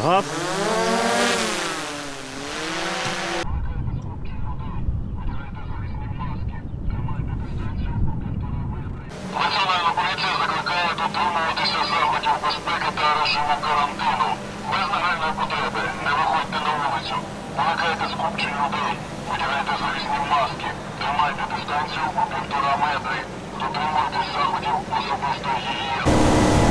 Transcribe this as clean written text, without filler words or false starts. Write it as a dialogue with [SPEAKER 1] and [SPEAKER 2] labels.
[SPEAKER 1] Гап.
[SPEAKER 2] Національна поліція закликає дотримуватися заходів безпеки та режиму карантину. Без нагальної потреби не виходьте на вулицю. Уникайте скупчень людей. Одягайте захисні маски. Тримайте дистанцію у 1,5 метри. Дотримуйтесь заходів особистої гігієни.